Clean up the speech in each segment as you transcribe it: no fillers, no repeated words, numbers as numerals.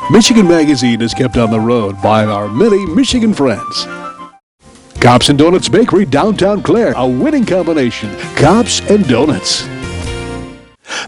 Michigan Magazine is kept on the road by our many Michigan friends. Cops and Donuts Bakery, downtown Clare, a winning combination. Cops and Donuts.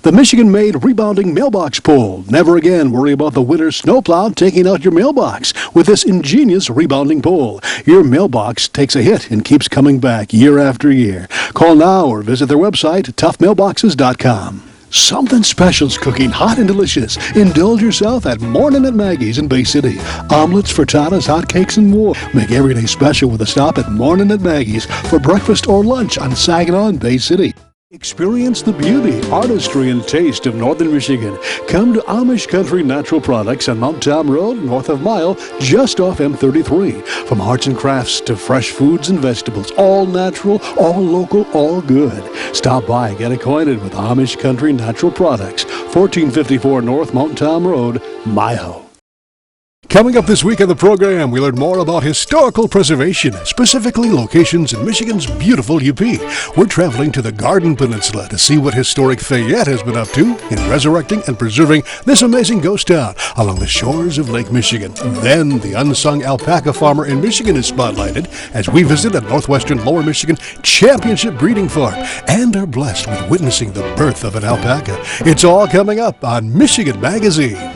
The Michigan-made rebounding mailbox pull. Never again worry about the winter snowplow taking out your mailbox with this ingenious rebounding pull. Your mailbox takes a hit and keeps coming back year after year. Call now or visit their website, toughmailboxes.com. Something special's cooking, hot and delicious. Indulge yourself at Mornin' at Maggie's in Bay City. Omelets, frittatas, hotcakes, and more. Make every day special with a stop at Mornin' at Maggie's for breakfast or lunch on Saginaw in Bay City. Experience the beauty, artistry, and taste of Northern Michigan. Come to Amish Country Natural Products on Mount Tom Road, north of Mile, just off M33. From arts and crafts to fresh foods and vegetables, all natural, all local, all good. Stop by and get acquainted with Amish Country Natural Products, 1454 North Mount Tom Road, Mile. Coming up this week on the program, we learn more about historical preservation, specifically locations in Michigan's beautiful UP. We're traveling to the Garden Peninsula to see what historic Fayette has been up to in resurrecting and preserving this amazing ghost town along the shores of Lake Michigan. Then, the unsung alpaca farmer in Michigan is spotlighted as we visit a Northwestern Lower Michigan championship breeding farm and are blessed with witnessing the birth of an alpaca. It's all coming up on Michigan Magazine.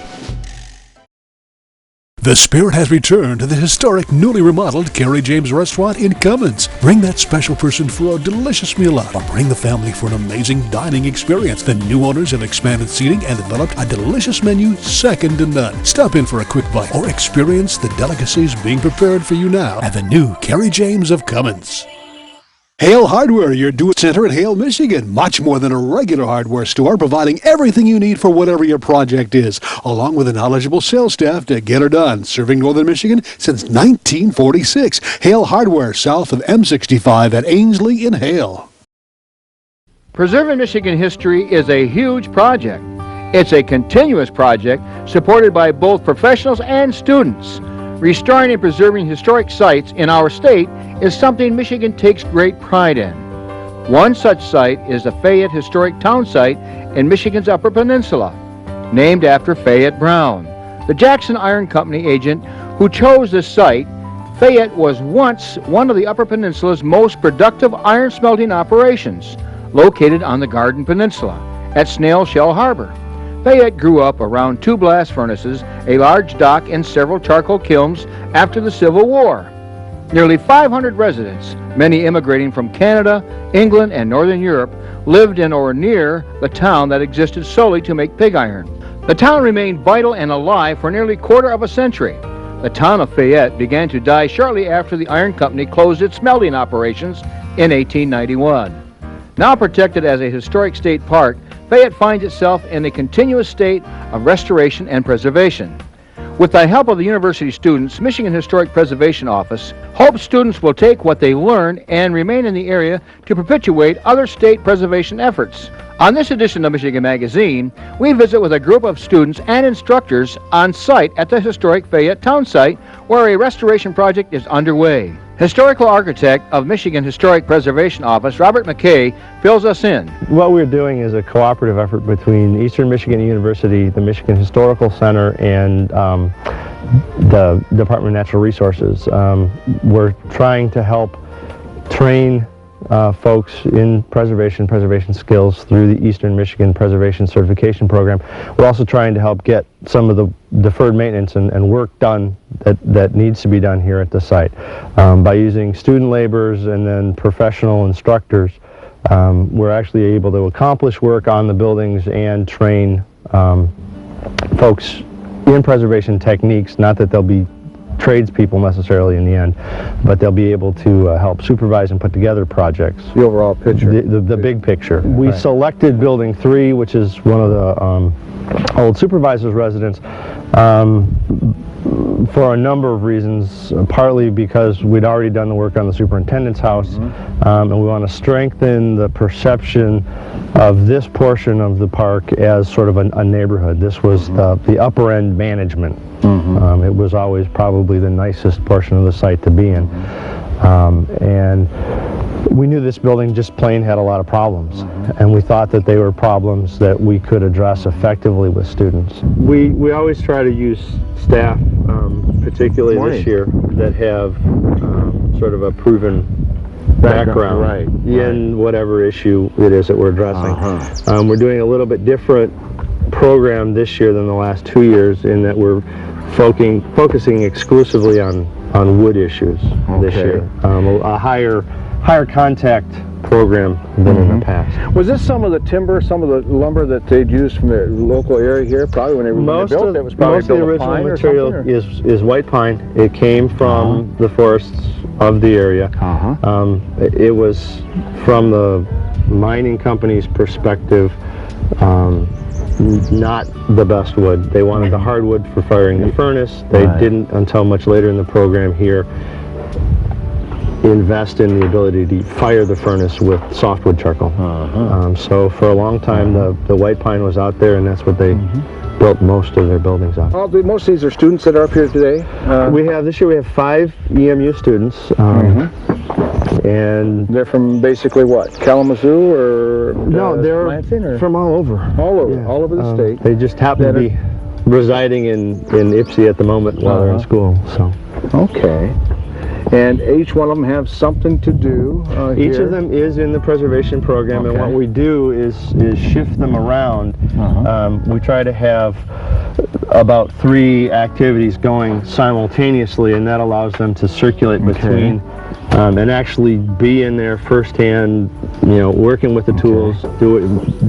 The spirit has returned to the historic, newly remodeled Kerry James Restaurant in Cummins. Bring that special person for a delicious meal out, or bring the family for an amazing dining experience. The new owners have expanded seating and developed a delicious menu second to none. Stop in for a quick bite or experience the delicacies being prepared for you now at the new Kerry James of Cummins. Hale Hardware, your do-it center in Hale, Michigan. Much more than a regular hardware store, providing everything you need for whatever your project is, along with a knowledgeable sales staff to get her done. Serving Northern Michigan since 1946. Hale Hardware, south of M65 at Ainsley in Hale. Preserving Michigan history is a huge project. It's a continuous project supported by both professionals and students. Restoring and preserving historic sites in our state is something Michigan takes great pride in. One such site is the Fayette Historic Town Site in Michigan's Upper Peninsula, named after Fayette Brown, the Jackson Iron Company agent who chose this site. Fayette was once one of the Upper Peninsula's most productive iron smelting operations, located on the Garden Peninsula at Snail Shell Harbor. Fayette grew up around 2 blast furnaces, a large dock, and several charcoal kilns after the Civil War. Nearly 500 residents, many immigrating from Canada, England, and Northern Europe, lived in or near the town that existed solely to make pig iron. The town remained vital and alive for nearly a quarter of a century. The town of Fayette began to die shortly after the iron company closed its smelting operations in 1891. Now protected as a historic state park, Fayette finds itself in a continuous state of restoration and preservation. With the help of the university students, Michigan Historic Preservation Office hopes students will take what they learn and remain in the area to perpetuate other state preservation efforts. On this edition of Michigan Magazine, we visit with a group of students and instructors on site at the historic Fayette Town Site, where a restoration project is underway. Historical architect of Michigan Historic Preservation Office, Robert McKay, fills us in. What we're doing is a cooperative effort between Eastern Michigan University, the Michigan Historical Center, and the Department of Natural Resources. We're trying to help train folks in preservation skills through the Eastern Michigan Preservation Certification Program. We're also trying to help get some of the deferred maintenance and work done that needs to be done here at the site. By using student laborers and then professional instructors, we're actually able to accomplish work on the buildings and train folks in preservation techniques. Not that they'll be tradespeople necessarily in the end, but they'll be able to help supervise and put together projects. The overall picture. The big picture. We selected Building 3, which is one of the old supervisor's residence, for a number of reasons, partly because we'd already done the work on the superintendent's house, and we want to strengthen the perception of this portion of the park as sort of a neighborhood. This was the upper end management. It was always probably the nicest portion of the site to be in. And we knew this building just plain had a lot of problems, and we thought that they were problems that we could address effectively with students. We always try to use staff, particularly this year, that have sort of a proven background in whatever issue it is that we're addressing. We're doing a little bit different program this year than the last 2 years in that we're focusing exclusively on wood issues this year. A higher contact program than in the past. Was this some of the timber, some of the lumber that they'd used from the local area here? Probably when they built it, it was probably most of the original material is white pine. It came from the forests of the area. It was from the mining company's perspective not the best wood. They wanted the hardwood for firing the furnace. They didn't, until much later in the program here, invest in the ability to fire the furnace with softwood charcoal. So for a long time the white pine was out there, and that's what they built most of their buildings on. Most of these are students that are up here today? This year we have 5 EMU students. And they're from basically what? Kalamazoo or no, they're Lansing, or? From all over. All over the state. They just happen to be residing in Ypsi at the moment while they're in school. So. Okay. And each one of them have something to do Each of them is in the preservation program, and what we do is shift them around. We try to have about 3 activities going simultaneously, and that allows them to circulate between and actually be in there firsthand, working with the tools,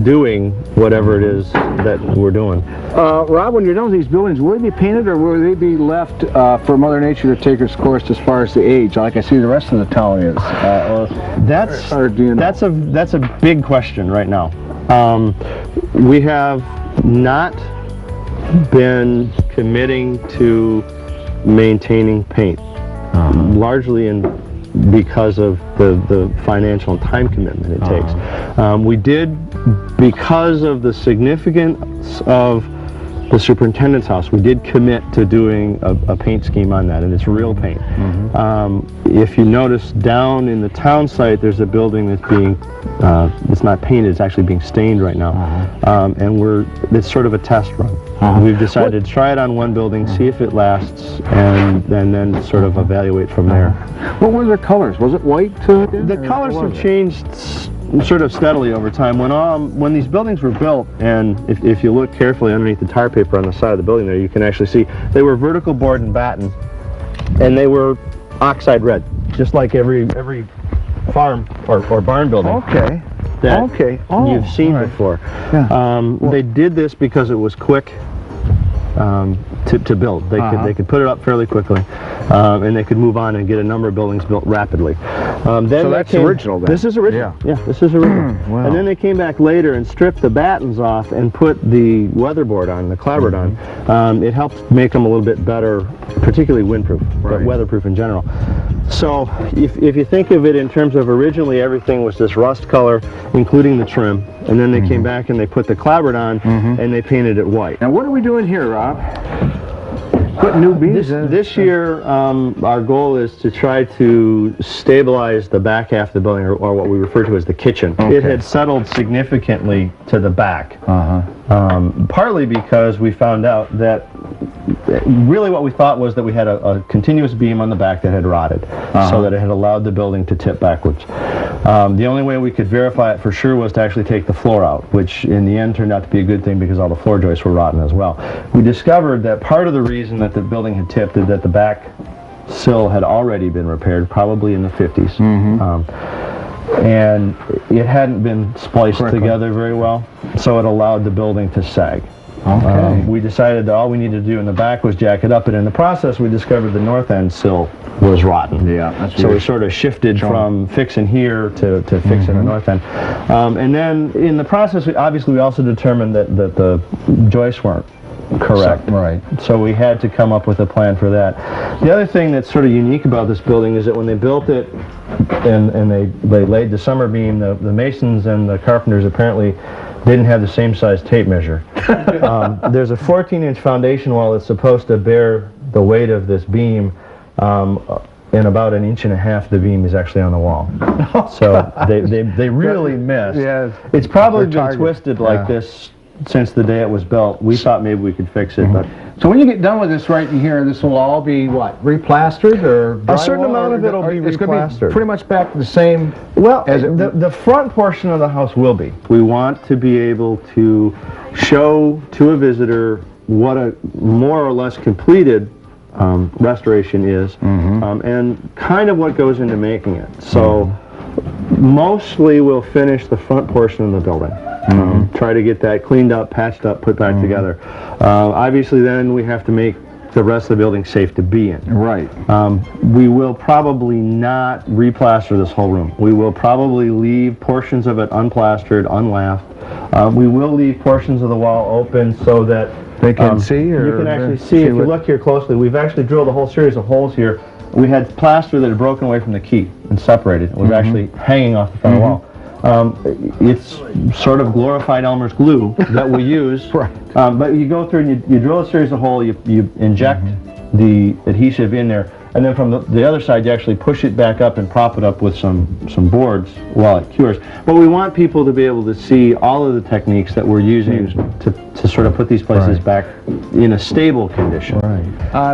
doing whatever it is that we're doing. Rob, when you're done with these buildings, will they be painted, or will they be left for Mother Nature to take its course as far as the age, like I see the rest of the town is? That's a big question right now. We have not been committing to maintaining paint, largely because of the financial and time commitment it takes. We did, because of the significance of the superintendent's house, we did commit to doing a paint scheme on that, and it's real paint. If you notice down in the town site, there's a building that's being, it's not painted, it's actually being stained right now. And it's sort of a test run. We've decided to try it on one building, see if it lasts, and then sort of evaluate from there. What were their colors? Was it white? The colors have changed sort of steadily over time. When these buildings were built, and if you look carefully underneath the tar paper on the side of the building there, you can actually see they were vertical board and batten, and they were oxide red, just like every farm or barn building. That you've seen before. They did this because it was quick to build. They could put it up fairly quickly, and they could move on and get a number of buildings built rapidly. So that's original then? This is original. Yeah, this is original. Wow. And then they came back later and stripped the battens off and put the weatherboard on, the clapboard on. It helped make them a little bit better, particularly windproof, but weatherproof in general. So if you think of it in terms of originally everything was this rust color, including the trim, and then they came back and they put the clapboard on and they painted it white. Now what are we doing here, Rob? Put new beams in. This year, our goal is to try to stabilize the back half of the building, or what we refer to as the kitchen. It had settled significantly to the back, partly because we found out that really what we thought was that we had a continuous beam on the back that had rotted, so that it had allowed the building to tip backwards. The only way we could verify it for sure was to actually take the floor out, which in the end turned out to be a good thing because all the floor joists were rotten as well. We discovered that part of the reason that the building had tipped is that the back sill had already been repaired, probably in the 50s. And it hadn't been spliced together very well, so it allowed the building to sag. We decided that all we needed to do in the back was jack it up, and in the process we discovered the north end sill was rotten. So we sort of shifted from fixing here to fixing the north end. And then in the process, we also determined that the joists weren't correct. So we had to come up with a plan for that. The other thing that's sort of unique about this building is that when they built it and they laid the summer beam, the masons and the carpenters apparently didn't have the same size tape measure. There's a 14-inch foundation wall that's supposed to bear the weight of this beam, and about 1.5 inches of the beam is actually on the wall. So they really missed. Yes. It's probably been twisted like this since the day it was built. We thought maybe we could fix it, but So when you get done with this right in here, this will all be what, replastered or drywall? a certain amount of it will be It's going to replastered. be pretty much back to the same. Well, as it, the front portion of the house will be. We want to be able to show to a visitor what a more or less completed restoration is, and kind of what goes into making it. So mostly we'll finish the front portion of the building. Try to get that cleaned up, patched up, put back together. Obviously then we have to make the rest of the building safe to be in. Right. We will probably not replaster this whole room. We will probably leave portions of it unplastered, unlaughed. We will leave portions of the wall open so that they can see, or you can actually see if you look here closely. We've actually drilled a whole series of holes here. We had plaster that had broken away from the key and separated. It was actually hanging off the front wall. It's sort of glorified Elmer's glue that we use. But you go through and you drill a series of holes, you inject the adhesive in there, and then from the other side you actually push it back up and prop it up with some boards while it cures. But we want people to be able to see all of the techniques that we're using to sort of put these places back in a stable condition.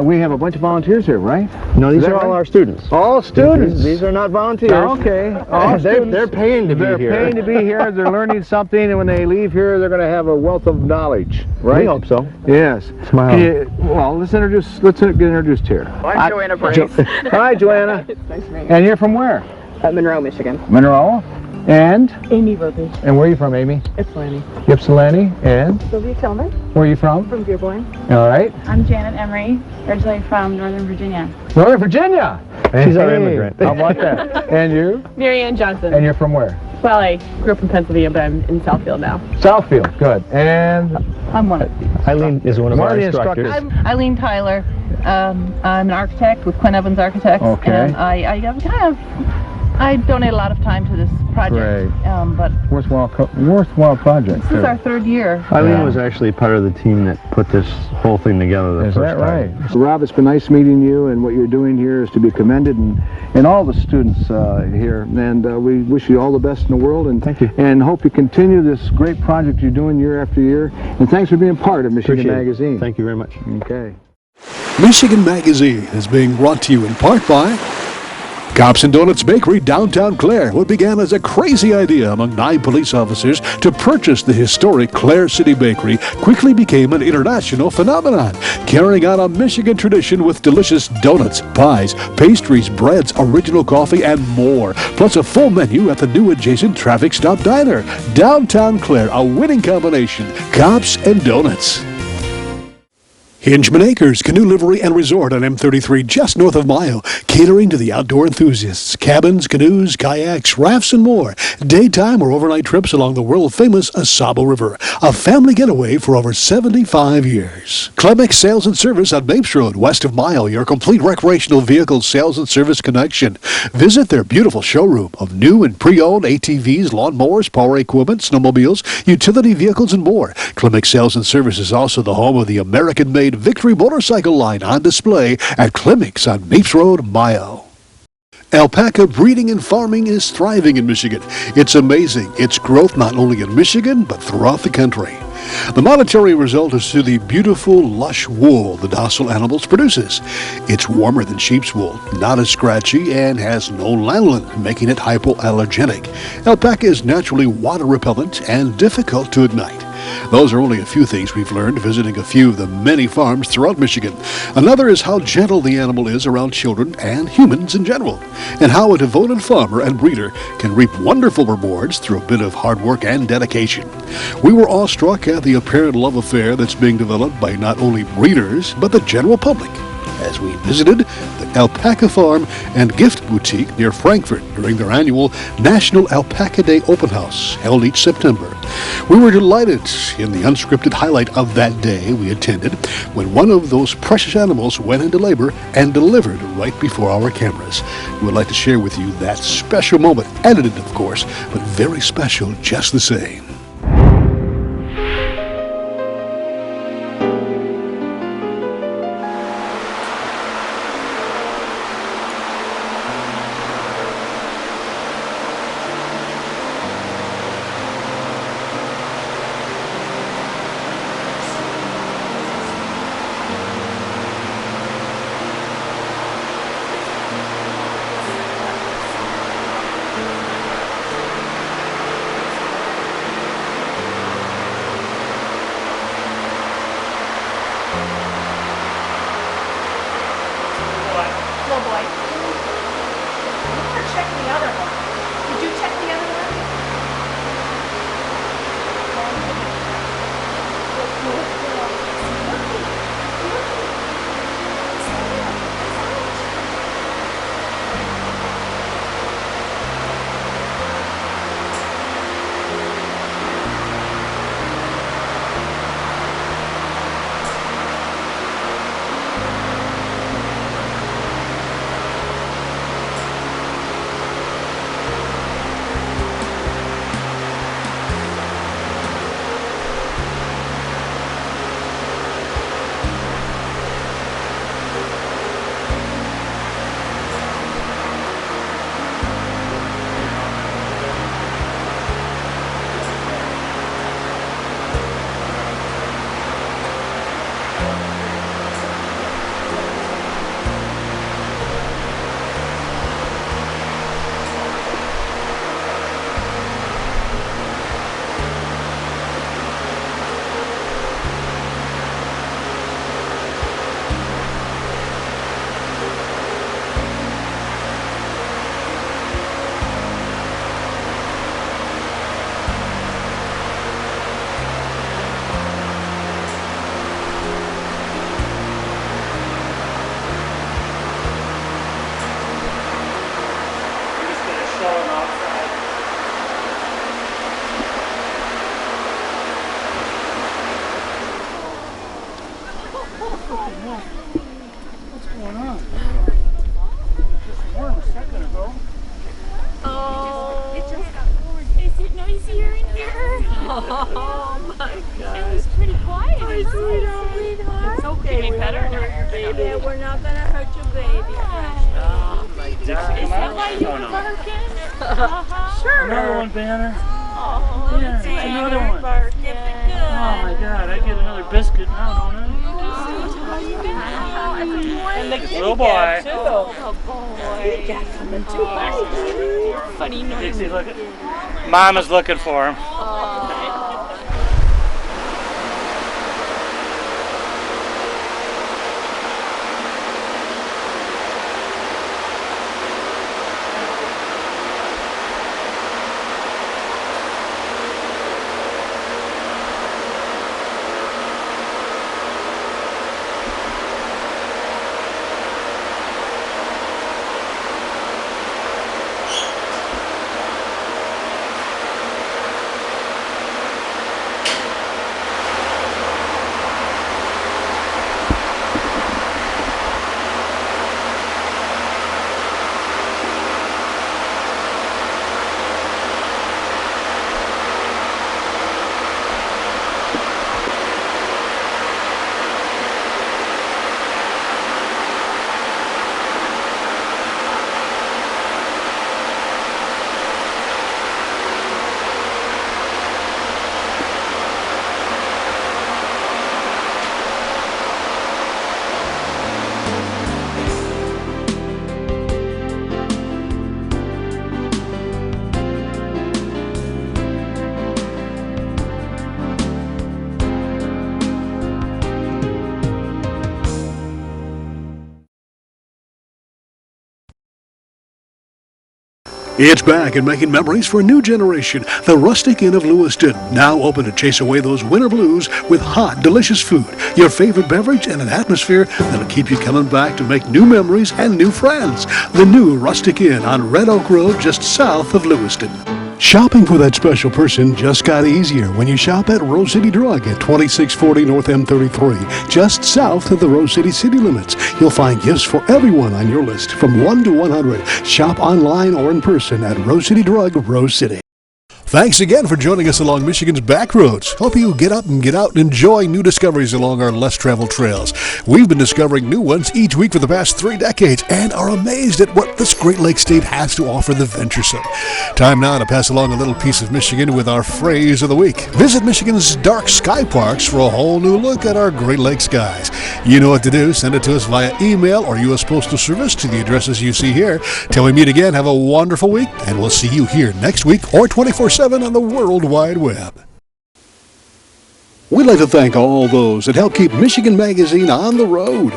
We have a bunch of volunteers here, right? No, these are all our students. All students? These are not volunteers. Okay. All They're paying to be here. They're paying to be here. They're learning something, and when they leave here, they're going to have a wealth of knowledge, right? We hope so. Yes. Well, let's get introduced here. I'm Joanna Brace. Hi, Joanna. Nice to meet you. And you're from where? Monroe, Michigan. Monroe. And? Amy Verby. And where are you from, Amy? Ypsilanti. Ypsilanti. And? Sylvia Tillman. Where are you from? From Dearborn. All right. I'm Janet Emery, originally from Northern Virginia. Northern Virginia. She's our immigrant. How about that? And you? Marianne Johnson. And you're from where? Well, I grew up in Pennsylvania, but I'm in Southfield now. Southfield. Good. And? I'm one of these. Eileen is one of our the instructors. I'm Eileen Tyler. I'm an architect with Quinn Evans Architects. Okay. And I donate a lot of time to this project. But worthwhile project. this is our third year. Eileen was actually part of the team that put this whole thing together the Is first that time. right? Rob, it's been nice meeting you, and what you're doing here is to be commended, and all the students here. And we wish you all the best in the world, and Thank you. And hope you continue this great project you're doing year after year. And thanks for being part of Michigan Appreciate it. Magazine. Thank you very much. Okay. Michigan Magazine is being brought to you in part by Cops and Donuts Bakery, downtown Clare. What began as a crazy idea among 9 police officers to purchase the historic Clare City Bakery quickly became an international phenomenon, carrying on a Michigan tradition with delicious donuts, pies, pastries, breads, original coffee, and more. Plus a full menu at the new adjacent Traffic Stop Diner. Downtown Clare, a winning combination. Cops and Donuts. Hingeman Acres Canoe Livery and Resort on M33 just north of Mayo, catering to the outdoor enthusiasts. Cabins, canoes, kayaks, rafts, and more. Daytime or overnight trips along the world-famous Asabo River. A family getaway for over 75 years. Clemex Sales and Service on Mapes Road, west of Mayo, your complete recreational vehicle sales and service connection. Visit their beautiful showroom of new and pre-owned ATVs, lawnmowers, power equipment, snowmobiles, utility vehicles, and more. Clemex Sales and Service is also the home of the American-made Victory motorcycle line on display at Clemix on Mapes Road, Mayo. Alpaca breeding and farming is thriving in Michigan. It's amazing. Its growth not only in Michigan, but throughout the country. The monetary result is through the beautiful, lush wool the docile animals produces. It's warmer than sheep's wool, not as scratchy, and has no lanolin, making it hypoallergenic. Alpaca is naturally water repellent and difficult to ignite. Those are only a few things we've learned visiting a few of the many farms throughout Michigan. Another is how gentle the animal is around children and humans in general, and how a devoted farmer and breeder can reap wonderful rewards through a bit of hard work and dedication. We were awestruck at the apparent love affair that's being developed by not only breeders, but the general public, as we visited the Alpaca Farm and Gift Boutique near Frankfort during their annual National Alpaca Day Open House held each September. We were delighted in the unscripted highlight of that day we attended when one of those precious animals went into labor and delivered right before our cameras. We would like to share with you that special moment, edited of course, but very special just the same. What's going on? Just warm a second ago. Oh, it just got warm. Is it noisier in here? Oh my God. It was pretty quiet. Oh, sweetheart. It's okay. We're better not hurt your baby. Yeah, we're not gonna hurt your baby. Oh my God. Is that why you were barking? Sure. Another one, Banner. Oh, Yeah, it's another one. Barking. Oh my God, I get another biscuit now, don't I? And the Little boy. too. Oh boy. Cat coming too. Funny noise. Dixie, look at. Mama's looking for him. It's back and making memories for a new generation. The Rustic Inn of Lewiston, now open to chase away those winter blues with hot, delicious food, your favorite beverage, and an atmosphere that'll keep you coming back to make new memories and new friends. The new Rustic Inn on Red Oak Road, just south of Lewiston. Shopping for that special person just got easier when you shop at Rose City Drug at 2640 North M33, just south of the Rose City city limits. You'll find gifts for everyone on your list from 1 to 100. Shop online or in person at Rose City Drug, Rose City. Thanks again for joining us along Michigan's back roads. Hope you get up and get out and enjoy new discoveries along our less traveled trails. We've been discovering new ones each week for the past 3 decades and are amazed at what this Great Lakes state has to offer the venturesome. Time now to pass along a little piece of Michigan with our phrase of the week. Visit Michigan's dark sky parks for a whole new look at our Great Lakes skies. You know what to do. Send it to us via email or U.S. Postal Service to the addresses you see here. Till we meet again, have a wonderful week, and we'll see you here next week or 24/7 on the World Wide Web. We'd like to thank all those that help keep Michigan Magazine on the road.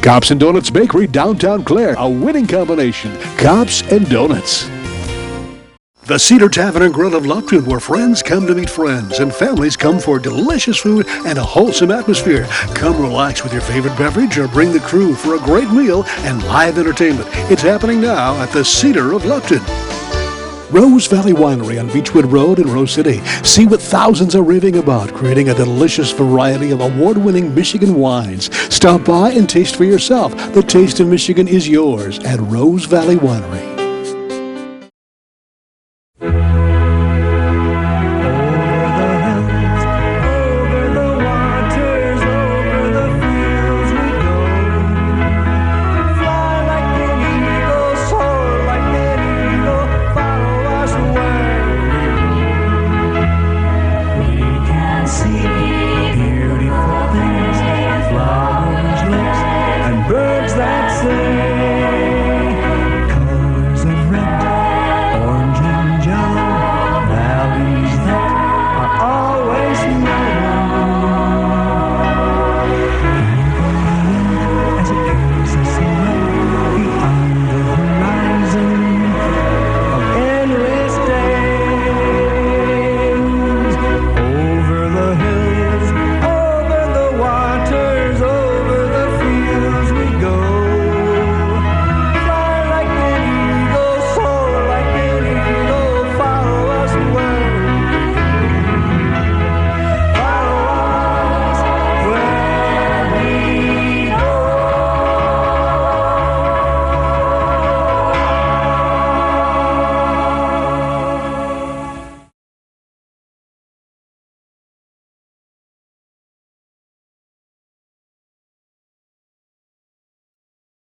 Cops and Donuts Bakery, downtown Clare, a winning combination. Cops and Donuts. The Cedar Tavern and Grill of Lupton, where friends come to meet friends and families come for delicious food and a wholesome atmosphere. Come relax with your favorite beverage or bring the crew for a great meal and live entertainment. It's happening now at the Cedar of Lupton. Rose Valley Winery on Beechwood Road in Rose City. See what thousands are raving about, creating a delicious variety of award-winning Michigan wines. Stop by and taste for yourself. The taste of Michigan is yours at Rose Valley Winery.